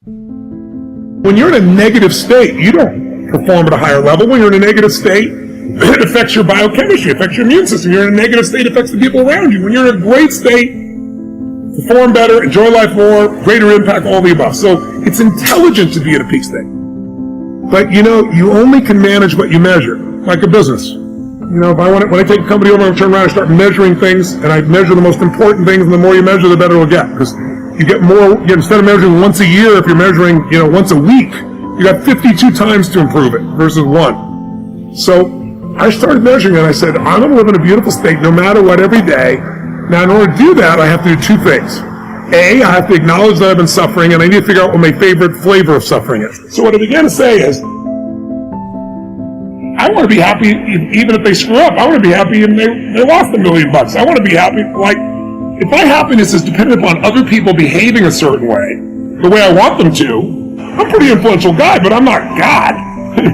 When you're in a negative state, you don't perform at a higher level. When you're in a negative state, it affects your biochemistry, it affects your immune system. You're in a negative state, it affects the people around you. When you're in a great state, perform better, enjoy life more, greater impact, all the above. So it's intelligent to be in a peak state. But you only can manage what you measure, like a business. When I take a company over and turn around and start measuring things, and I measure the most important things, and the more you measure, the better it'll get. Because you get more, instead of measuring once a year, if you're measuring, once a week, you got 52 times to improve it versus one. So I started measuring it, and I said, I'm going to live in a beautiful state no matter what every day. Now, in order to do that, I have to do two things. A, I have to acknowledge that I've been suffering, and I need to figure out what my favorite flavor of suffering is. So what I began to say is, I want to be happy even if they screw up. I want to be happy if they lost $1 million. I want to be happy, if my happiness is dependent upon other people behaving a certain way, the way I want them to, I'm a pretty influential guy, but I'm not God,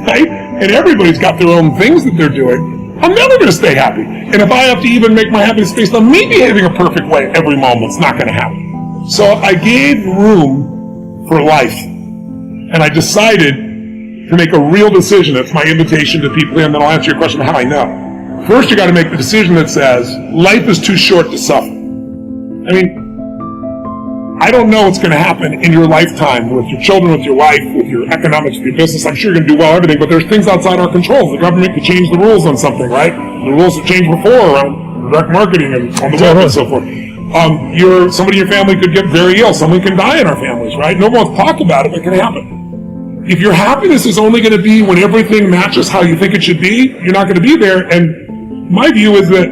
right? And everybody's got their own things that they're doing. I'm never going to stay happy. And if I have to even make my happiness based on me behaving a perfect way every moment, it's not going to happen. So I gave room for life. And I decided to make a real decision. That's my invitation to people here, and then I'll answer your question about how I know. First, you got to make the decision that says, life is too short to suffer. I don't know what's going to happen in your lifetime with your children, with your wife, with your economics, with your business. I'm sure you're going to do well everything, but there's things outside our control. The government could change the rules on something, right? The rules have changed before around direct marketing and on the web and so forth. Somebody in your family could get very ill. Someone can die in our families, right? No one wants to talk about it, but it can happen. If your happiness is only going to be when everything matches how you think it should be, you're not going to be there. And my view is that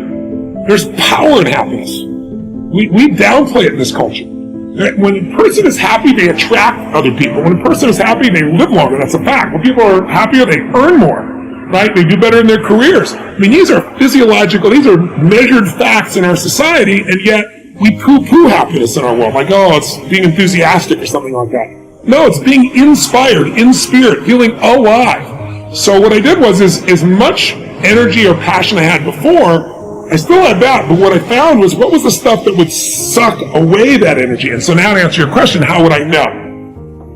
there's power in happiness. We downplay it in this culture. When a person is happy, they attract other people. When a person is happy, they live longer. That's a fact. When people are happier, they earn more, right? They do better in their careers. These are physiological, these are measured facts in our society, and yet we poo-poo happiness in our world. It's being enthusiastic or something like that. No, it's being inspired, in spirit, feeling alive. So what I did was, as much energy or passion I had before, I still had that, but what I found was, what was the stuff that would suck away that energy? And so now to answer your question, how would I know?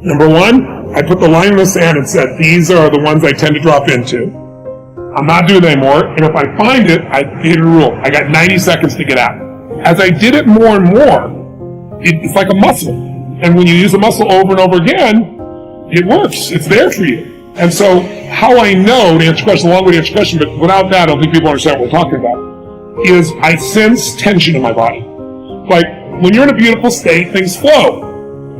Number one, I put the line in the sand and said, these are the ones I tend to drop into. I'm not doing that anymore, and if I find it, I hit a rule. I got 90 seconds to get out. As I did it more and more, it's like a muscle. And when you use a muscle over and over again, it works. It's there for you. And so how I know, to answer your question, a long way to answer your question, but without that, I don't think people understand what we're talking about, is I sense tension in my body. When you're in a beautiful state, things flow.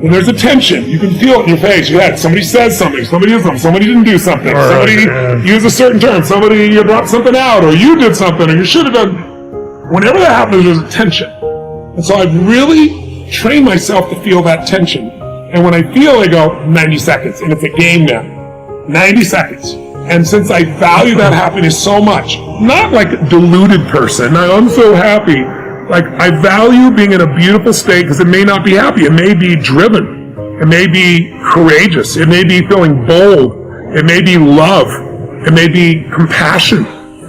When there's a tension, you can feel it in your face. Somebody says something, somebody did something, somebody didn't do something, somebody used a certain term, somebody dropped something out, or you did something, or you should have done. Whenever that happens, there's a tension. And so I've really trained myself to feel that tension. And when I feel, I go, 90 seconds. And it's a game now. 90 seconds. And since I value that happiness so much, not like a deluded person, I'm so happy. I value being in a beautiful state because it may not be happy. It may be driven. It may be courageous. It may be feeling bold. It may be love. It may be compassion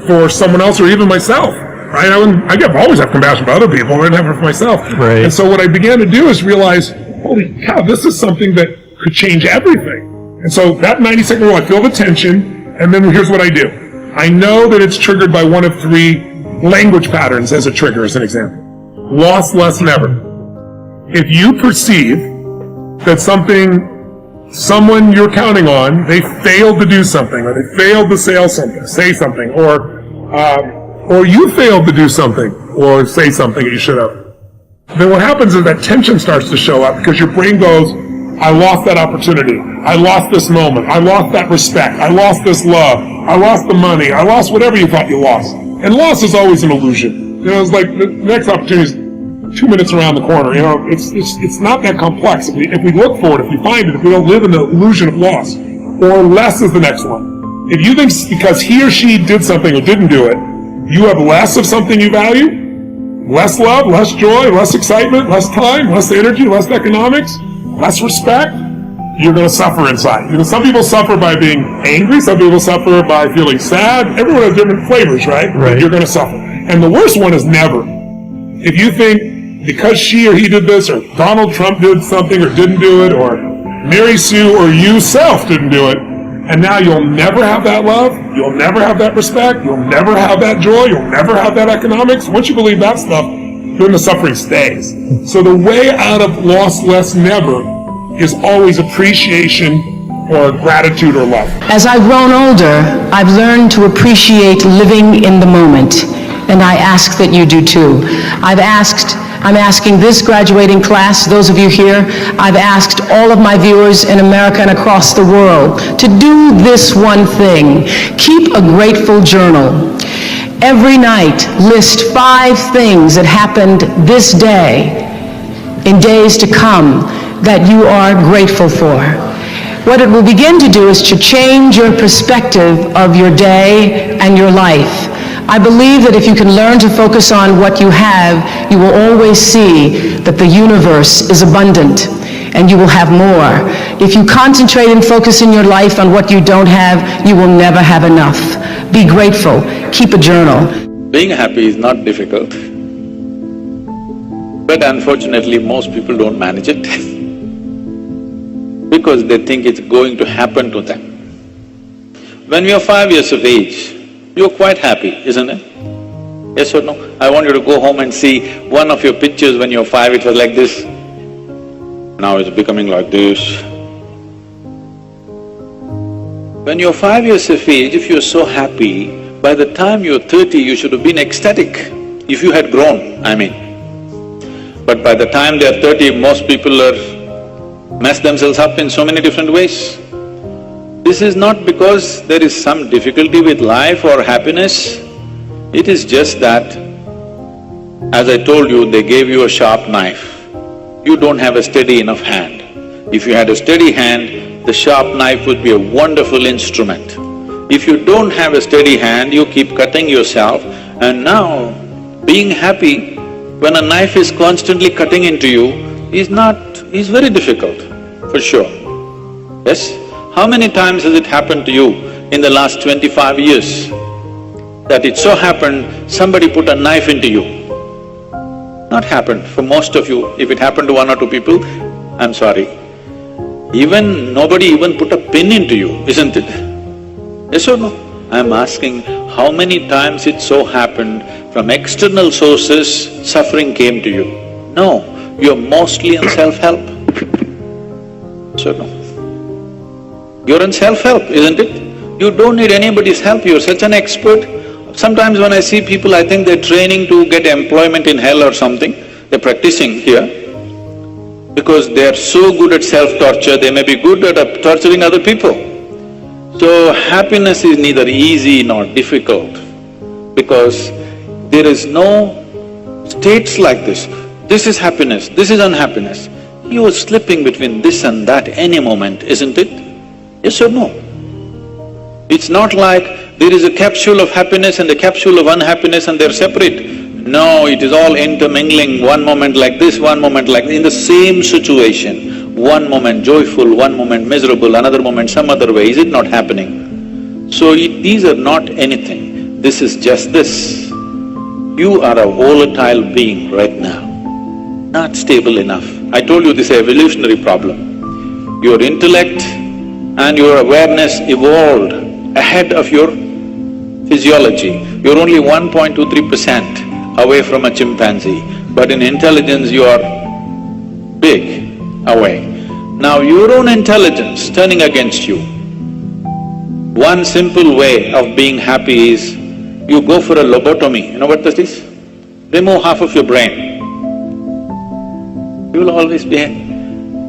for someone else or even myself. Right? I always have compassion for other people. I didn't have it for myself. Right. And so what I began to do is realize, holy cow, this is something that could change everything. And so that 90-second rule, I feel the tension. And then here's what I do. I know that it's triggered by one of three language patterns as a trigger, as an example. Loss, less, never. If you perceive that someone you're counting on, they failed to do something, or they failed to say something, or you failed to do something, or say something that you should have, then what happens is that tension starts to show up because your brain goes, I lost that opportunity. I lost this moment. I lost that respect. I lost this love. I lost the money. I lost whatever you thought you lost. And loss is always an illusion. It's like the next opportunity is 2 minutes around the corner. It's not that complex. If we look for it, if we find it, if we don't live in the illusion of loss. Or less is the next one. If you think because he or she did something or didn't do it, you have less of something you value, less love, less joy, less excitement, less time, less energy, less economics, less respect, you're going to suffer inside. Some people suffer by being angry. Some people suffer by feeling sad. Everyone has different flavors, right? But you're going to suffer. And the worst one is never. If you think because she or he did this, or Donald Trump did something or didn't do it, or Mary Sue or you self didn't do it, and now you'll never have that love, you'll never have that respect, you'll never have that joy, you'll never have that economics. Once you believe that stuff, then the suffering stays. So the way out of lost, less, never is always appreciation or gratitude or love. As I've grown older, I've learned to appreciate living in the moment, and I ask that you do too. I'm asking this graduating class, those of you here, I've asked all of my viewers in America and across the world to do this one thing. Keep a grateful journal. Every night, list 5 things that happened this day, in days to come, that you are grateful for. What it will begin to do is to change your perspective of your day and your life. I believe that if you can learn to focus on what you have, you will always see that the universe is abundant and you will have more. If you concentrate and focus in your life on what you don't have, you will never have enough. Be grateful. Keep a journal. Being happy is not difficult, but unfortunately most people don't manage it because they think it's going to happen to them. When you're 5 years of age, you're quite happy, isn't it? Yes or no? I want you to go home and see one of your pictures when you're 5, it was like this. Now it's becoming like this. When you're 5 years of age, if you're so happy, by the time you're 30, you should have been ecstatic, if you had grown, I mean. But by the time they're 30, most people mess themselves up in so many different ways. This is not because there is some difficulty with life or happiness, it is just that, as I told you, they gave you a sharp knife. You don't have a steady enough hand. If you had a steady hand, the sharp knife would be a wonderful instrument. If you don't have a steady hand, you keep cutting yourself, and now being happy when a knife is constantly cutting into you is very difficult, for sure. Yes? How many times has it happened to you in the last 25 years that it so happened somebody put a knife into you? Not happened for most of you. If it happened to 1 or 2 people, I'm sorry. Nobody even put a pin into you, isn't it? Yes or no? I'm asking, how many times it so happened from external sources suffering came to you? No, you're mostly in self-help. So no. You're in self-help, isn't it? You don't need anybody's help, you're such an expert. Sometimes when I see people, I think they're training to get employment in hell or something. They're practicing here. Because they're so good at self-torture, they may be good at torturing other people. So happiness is neither easy nor difficult, because there is no states like this. This is happiness, this is unhappiness. You are slipping between this and that any moment, isn't it? Yes or no? It's not like there is a capsule of happiness and a capsule of unhappiness and they're separate. No, it is all intermingling, one moment like this, one moment like… in the same situation. One moment joyful, one moment miserable, another moment some other way, is it not happening? So these are not anything, this is just this. You are a volatile being right now, not stable enough. I told you this is an evolutionary problem. Your intellect and your awareness evolved ahead of your physiology. You're only 1.23% away from a chimpanzee, but in intelligence you are big away. Now your own intelligence turning against you, one simple way of being happy is you go for a lobotomy. You know what that is? Remove half of your brain. You will always be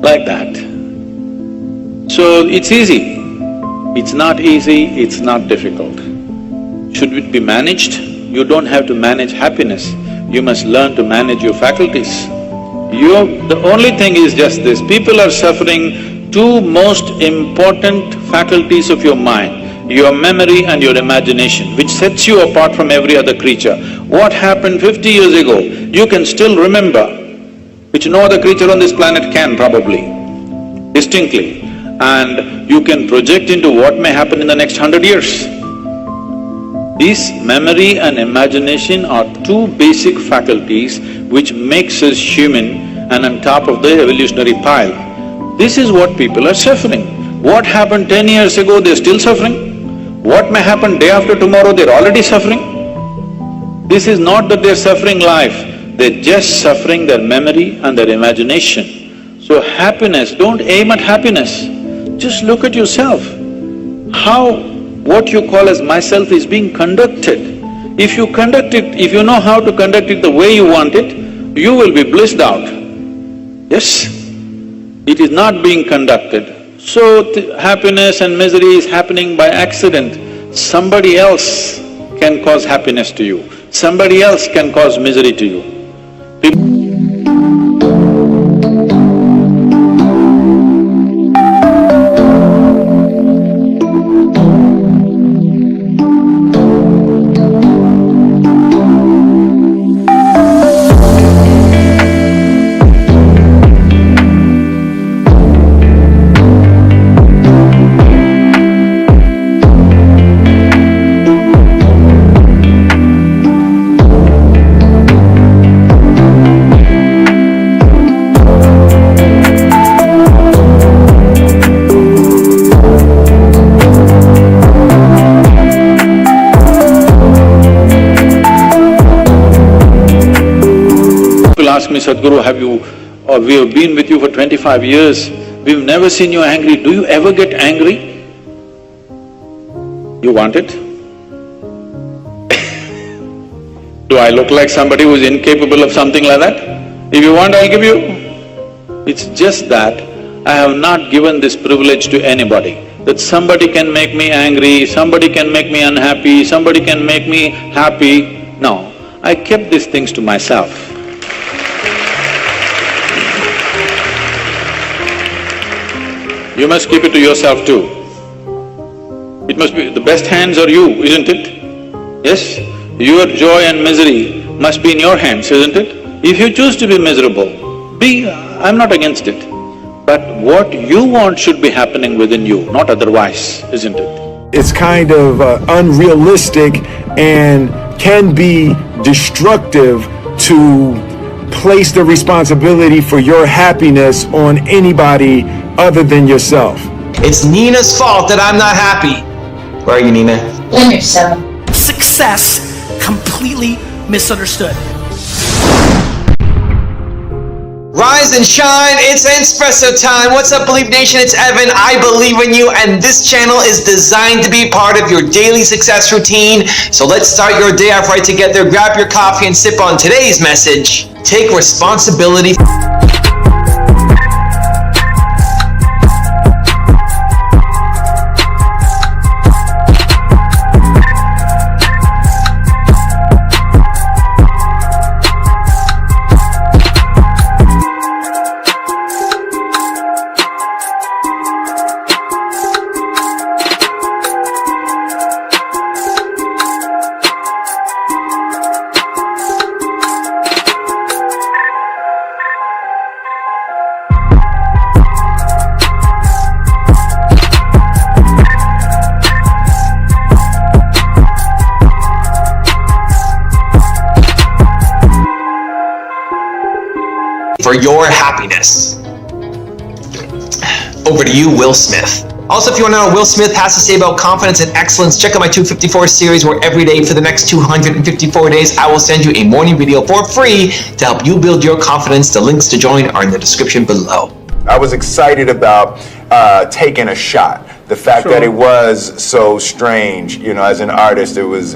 like that. So it's easy. It's not easy, it's not difficult. Should it be managed? You don't have to manage happiness, you must learn to manage your faculties. The only thing is just this, people are suffering 2 most important faculties of your mind, your memory and your imagination, which sets you apart from every other creature. What happened 50 years ago, you can still remember, which no other creature on this planet can probably, distinctly. And you can project into what may happen in the next 100 years. These memory and imagination are 2 basic faculties which makes us human and on top of the evolutionary pile. This is what people are suffering. What happened 10 years ago, they're still suffering. What may happen day after tomorrow, they're already suffering. This is not that they're suffering life, they're just suffering their memory and their imagination. So happiness, don't aim at happiness, just look at yourself. How what you call as myself is being conducted. If you conduct it, if you know how to conduct it the way you want it, you will be blissed out. Yes? It is not being conducted. So happiness and misery is happening by accident. Somebody else can cause happiness to you. Somebody else can cause misery to you. Ask me, Sadhguru, we have been with you for 25 years, we've never seen you angry. Do you ever get angry? You want it? Do I look like somebody who is incapable of something like that? If you want, I'll give you. It's just that I have not given this privilege to anybody, that somebody can make me angry, somebody can make me unhappy, somebody can make me happy. No, I kept these things to myself. You must keep it to yourself too. It must be… the best hands are you, isn't it? Yes? Your joy and misery must be in your hands, isn't it? If you choose to be miserable, be… I'm not against it. But what you want should be happening within you, not otherwise, isn't it? It's kind of unrealistic and can be destructive to place the responsibility for your happiness on anybody other than yourself. It's Nina's fault that I'm not happy. Where are you, Nina? In yourself. Success completely misunderstood. Rise and shine, it's Espresso time. What's up, Believe Nation? It's Evan. I believe in you, and this channel is designed to be part of your daily success routine. So let's start your day off right together. Grab your coffee and sip on today's message. Take responsibility. For your happiness. Over to you, Will Smith. Also, if you want to know what Will Smith has to say about confidence and excellence, check out my 254 series, where every day for the next 254 days, I will send you a morning video for free to help you build your confidence. The links to join are in the description below. I was excited about taking a shot. The fact that it was so strange, you know, as an artist, it was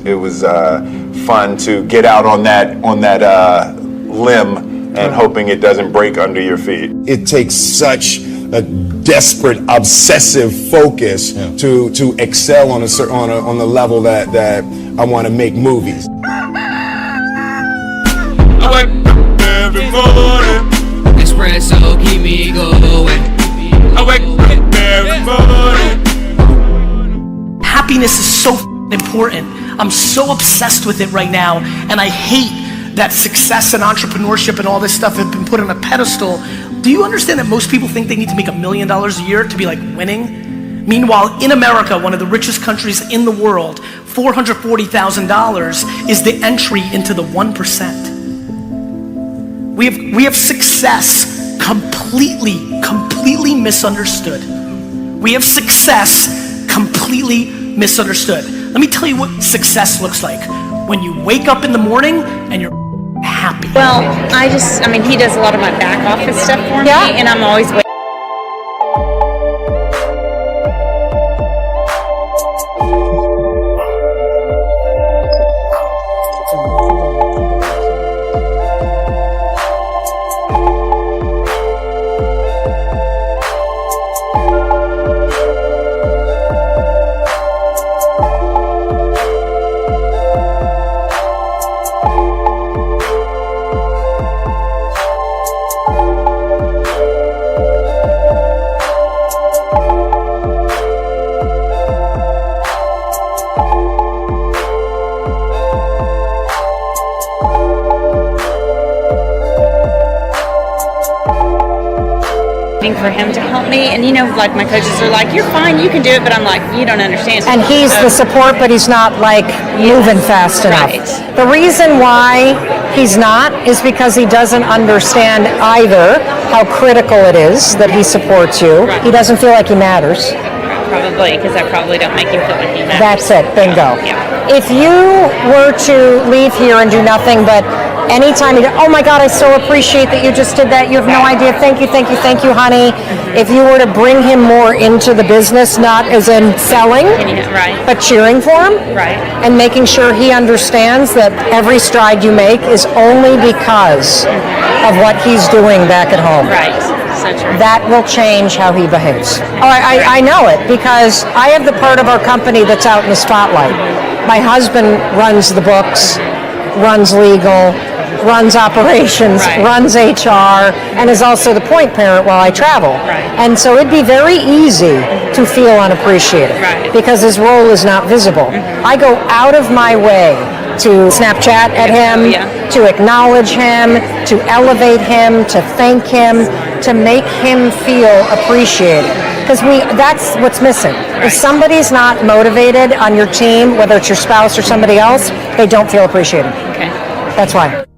fun to get out on that limb and hoping it doesn't break under your feet. It takes such a desperate, obsessive focus to excel on the level that I want to make movies. I wake up every morning. Espresso keep me going. I wake up every morning. Happiness is so important. I'm so obsessed with it right now, and I hate that success and entrepreneurship and all this stuff have been put on a pedestal. Do you understand that most people think they need to make $1 million a year to be like winning? Meanwhile, in America, one of the richest countries in the world, $440,000 is the entry into the 1%. We have success completely completely misunderstood. We have success completely misunderstood. Let me tell you what success looks like. When you wake up in the morning and you're happy. Well, I mean, he does a lot of my back office stuff for me, and I'm always waiting. For him to help me, and like my coaches are like, you're fine, you can do it, but I'm like, you don't understand. And he's the support, but he's not like moving fast enough. Right. The reason why he's not is because he doesn't understand either how critical it is that he supports you. Right. He doesn't feel like he matters. Probably, because I probably don't make him feel like he matters. That's it, bingo. Yeah. If you were to leave here and do nothing but anytime you go, oh my God, I so appreciate that you just did that. You have no idea. Thank you, thank you, thank you, honey. If you were to bring him more into the business, not as in selling, Right. but cheering for him, Right. and making sure he understands that every stride you make is only because of what he's doing back at home. Right. So true. That will change how he behaves. Oh, I know it because I have the part of our company that's out in the spotlight. My husband runs the books, runs legal, runs operations, Right. runs HR, and is also the point parent while I travel. Right. And so it'd be very easy to feel unappreciated Right. because his role is not visible. I go out of my way to Snapchat at him, Yeah. to acknowledge him, to elevate him, to thank him, to make him feel appreciated. Because that's what's missing. If somebody's not motivated on your team, whether it's your spouse or somebody else, they don't feel appreciated. Okay. That's why.